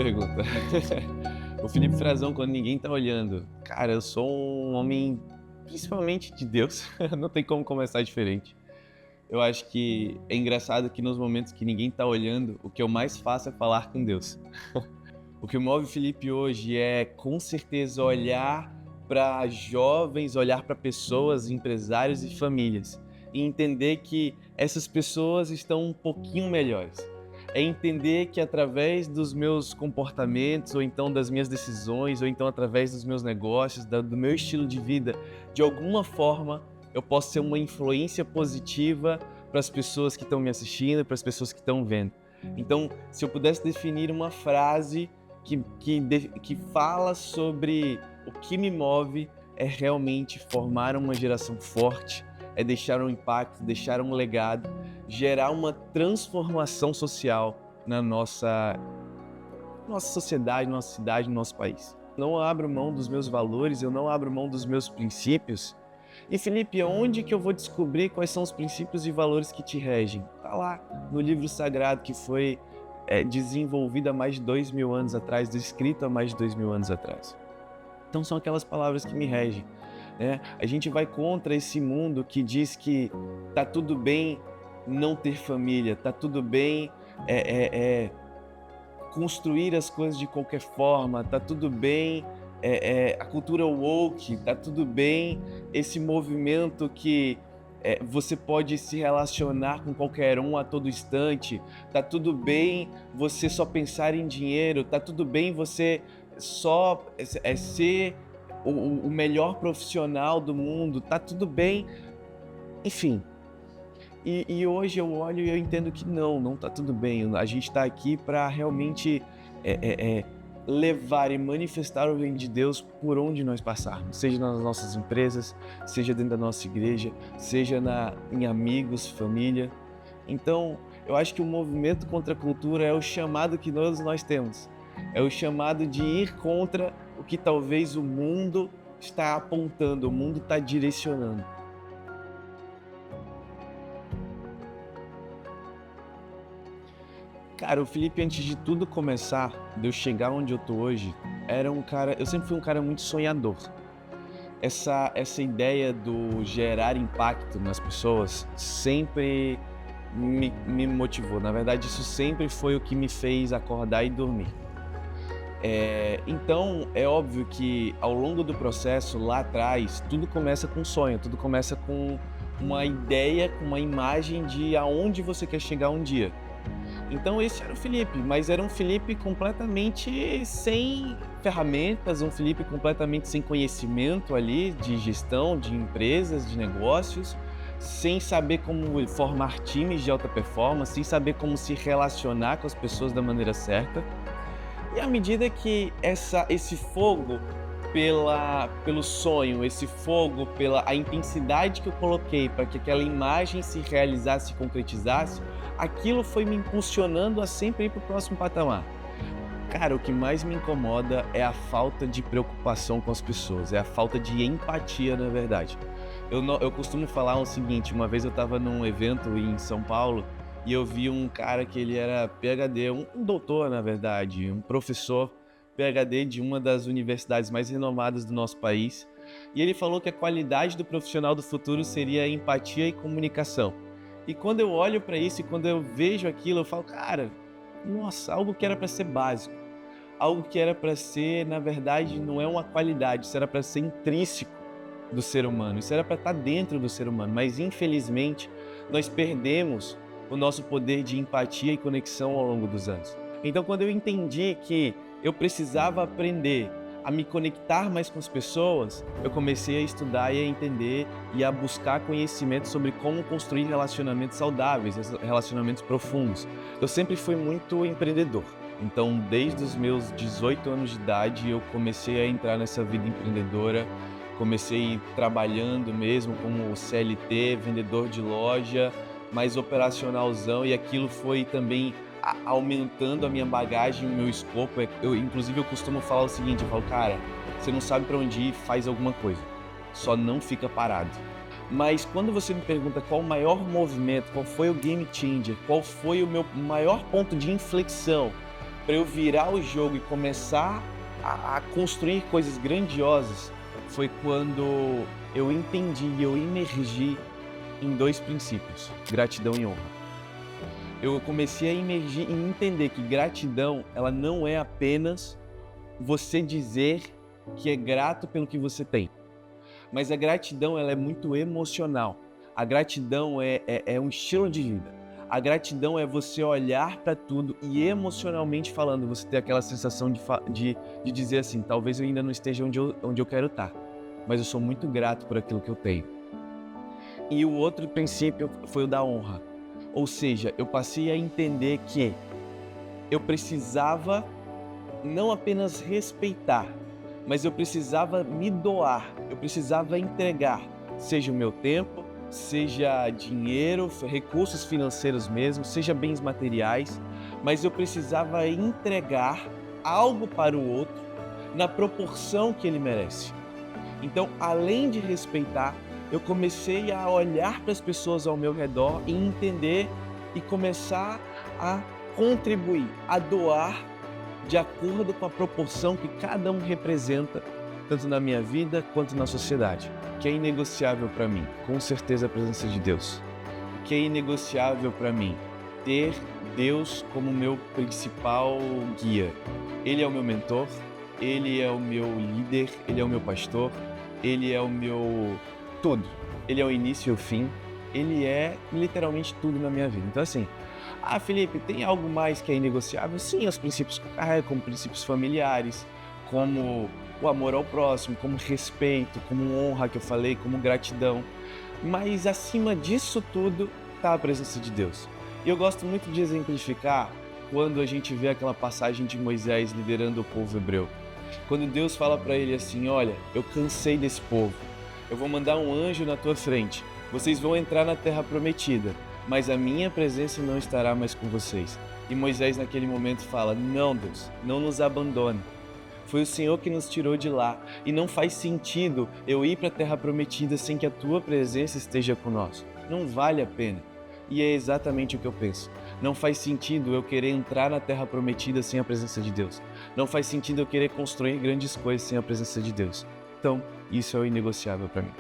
pergunta. O Felipe Frazão, quando ninguém tá olhando. Cara, eu sou um homem, principalmente de Deus, não tem como começar diferente. Eu acho que é engraçado que nos momentos que ninguém tá olhando, o que eu mais faço é falar com Deus. O que move o Felipe hoje é, com certeza, olhar para jovens, olhar para pessoas, empresários e famílias e entender que essas pessoas estão um pouquinho melhores. É entender que através dos meus comportamentos, ou então das minhas decisões, ou então através dos meus negócios, do meu estilo de vida, de alguma forma eu posso ser uma influência positiva para as pessoas que estão me assistindo, para as pessoas que estão vendo. Então, se eu pudesse definir uma frase que fala sobre o que me move, é realmente formar uma geração forte, é deixar um impacto, deixar um legado, gerar uma transformação social na nossa sociedade, nossa cidade, no nosso país. Não abro mão dos meus valores, eu não abro mão dos meus princípios. E Felipe, onde que eu vou descobrir quais são os princípios e valores que te regem? Tá lá no livro sagrado que foi desenvolvido há mais de 2000 anos atrás, escrito há mais de 2000 anos atrás. Então são aquelas palavras que me regem, né? A gente vai contra esse mundo que diz que tá tudo bem não ter família, tá tudo bem construir as coisas de qualquer forma, tá tudo bem a cultura woke, tá tudo bem esse movimento que você pode se relacionar com qualquer um a todo instante, tá tudo bem você só pensar em dinheiro, tá tudo bem você só ser o melhor profissional do mundo, tá tudo bem, enfim. E hoje eu olho e eu entendo que não tá tudo bem. A gente está aqui para realmente levar e manifestar o reino de Deus por onde nós passarmos, seja nas nossas empresas, seja dentro da nossa igreja, seja em amigos, família. Então, eu acho que o movimento contra a cultura é o chamado que nós temos. É o chamado de ir contra o que talvez o mundo está apontando, o mundo está direcionando. Cara, o Felipe, antes de tudo começar, de eu chegar onde eu tô hoje, eu sempre fui um cara muito sonhador. Essa ideia do gerar impacto nas pessoas sempre me motivou. Na verdade, isso sempre foi o que me fez acordar e dormir. Então, é óbvio que ao longo do processo, lá atrás, tudo começa com um sonho, tudo começa com uma ideia, com uma imagem de aonde você quer chegar um dia. Então esse era o Felipe, mas era um Felipe completamente sem ferramentas, um Felipe completamente sem conhecimento ali de gestão, de empresas, de negócios, sem saber como formar times de alta performance, sem saber como se relacionar com as pessoas da maneira certa. E à medida que esse fogo pelo sonho, esse fogo pela a intensidade que eu coloquei para que aquela imagem se realizasse e concretizasse, aquilo foi me impulsionando a sempre ir para o próximo patamar. Cara, o que mais me incomoda é a falta de preocupação com as pessoas, é a falta de empatia, na verdade. Eu costumo falar o seguinte: uma vez eu estava num evento em São Paulo e eu vi um cara que ele era PhD, um doutor, na verdade, um professor PhD de uma das universidades mais renomadas do nosso país, e ele falou que a qualidade do profissional do futuro seria empatia e comunicação. E quando eu olho para isso e quando eu vejo aquilo, eu falo, cara, nossa, algo que era para ser básico, algo que era para ser, na verdade, não é uma qualidade, isso era para ser intrínseco do ser humano, isso era para estar dentro do ser humano, mas infelizmente nós perdemos o nosso poder de empatia e conexão ao longo dos anos. Então, quando eu entendi que eu precisava aprender a me conectar mais com as pessoas, eu comecei a estudar e a entender e a buscar conhecimento sobre como construir relacionamentos saudáveis, relacionamentos profundos. Eu sempre fui muito empreendedor. Então, desde os meus 18 anos de idade, eu comecei a entrar nessa vida empreendedora. Comecei trabalhando mesmo como CLT, vendedor de loja, mais operacionalzão, e aquilo foi também aumentando a minha bagagem, o meu escopo. Inclusive, eu costumo falar o seguinte, eu falo, cara, você não sabe para onde ir, faz alguma coisa, só não fica parado. Mas quando você me pergunta qual o maior movimento, qual foi o game changer, qual foi o meu maior ponto de inflexão para eu virar o jogo e começar a construir coisas grandiosas, foi quando eu entendi e eu imergi em 2 princípios: gratidão e honra. Eu comecei a imergir e entender que gratidão, ela não é apenas você dizer que é grato pelo que você tem, mas a gratidão, ela é muito emocional. A gratidão é um estilo de vida. A gratidão é você olhar para tudo e, emocionalmente falando, você ter aquela sensação de dizer assim: talvez eu ainda não esteja onde eu quero estar, mas eu sou muito grato por aquilo que eu tenho. E o outro princípio foi o da honra. Ou seja, eu passei a entender que eu precisava não apenas respeitar, mas eu precisava me doar, eu precisava entregar, seja o meu tempo, seja dinheiro, recursos financeiros mesmo, seja bens materiais, mas eu precisava entregar algo para o outro na proporção que ele merece. Então, além de respeitar, eu comecei a olhar para as pessoas ao meu redor e entender e começar a contribuir, a doar de acordo com a proporção que cada um representa, tanto na minha vida quanto na sociedade. O que é inegociável para mim? Com certeza a presença de Deus. O que é inegociável para mim? Ter Deus como meu principal guia. Ele é o meu mentor, Ele é o meu líder, Ele é o meu pastor, Ele é o meu tudo. Ele é o início e o fim. Ele é literalmente tudo na minha vida. Então assim, Felipe, tem algo mais que é inegociável? Sim, os princípios que eu carrego, como princípios familiares, como o amor ao próximo, como respeito, como honra que eu falei, como gratidão. Mas acima disso tudo está a presença de Deus. E eu gosto muito de exemplificar quando a gente vê aquela passagem de Moisés liderando o povo hebreu. Quando Deus fala para ele assim: olha, eu cansei desse povo, eu vou mandar um anjo na tua frente, vocês vão entrar na terra prometida, mas a minha presença não estará mais com vocês. E Moisés naquele momento fala: não, Deus, não nos abandone. Foi o Senhor que nos tirou de lá e não faz sentido eu ir para a terra prometida sem que a tua presença esteja conosco. Não vale a pena. E é exatamente o que eu penso. Não faz sentido eu querer entrar na terra prometida sem a presença de Deus. Não faz sentido eu querer construir grandes coisas sem a presença de Deus. Então, isso é o inegociável para mim.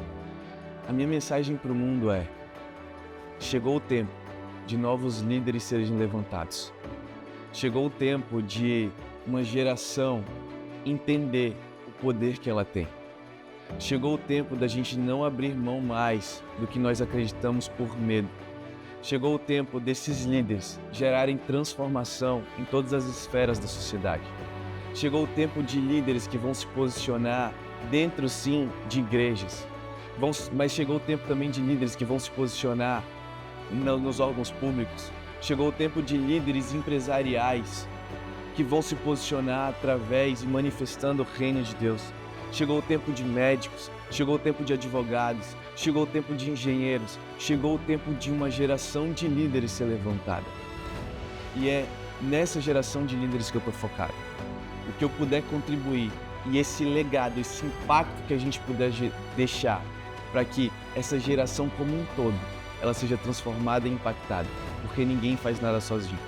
A minha mensagem para o mundo é: chegou o tempo de novos líderes serem levantados. Chegou o tempo de uma geração entender o poder que ela tem. Chegou o tempo da gente não abrir mão mais do que nós acreditamos por medo. Chegou o tempo desses líderes gerarem transformação em todas as esferas da sociedade. Chegou o tempo de líderes que vão se posicionar dentro, sim, de igrejas. Mas chegou o tempo também de líderes que vão se posicionar nos órgãos públicos. Chegou o tempo de líderes empresariais que vão se posicionar através e manifestando o reino de Deus. Chegou o tempo de médicos, chegou o tempo de advogados, chegou o tempo de engenheiros, chegou o tempo de uma geração de líderes ser levantada. E é nessa geração de líderes que eu estou focado. O que eu puder contribuir e esse legado, esse impacto que a gente puder deixar para que essa geração como um todo, ela seja transformada e impactada, porque ninguém faz nada sozinho.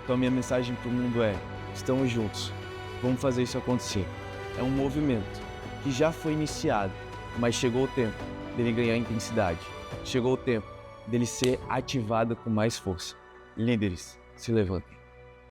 Então a minha mensagem para o mundo é: estamos juntos, vamos fazer isso acontecer. É um movimento que já foi iniciado, mas chegou o tempo dele ganhar intensidade. Chegou o tempo dele ser ativado com mais força. Líderes, se levantem.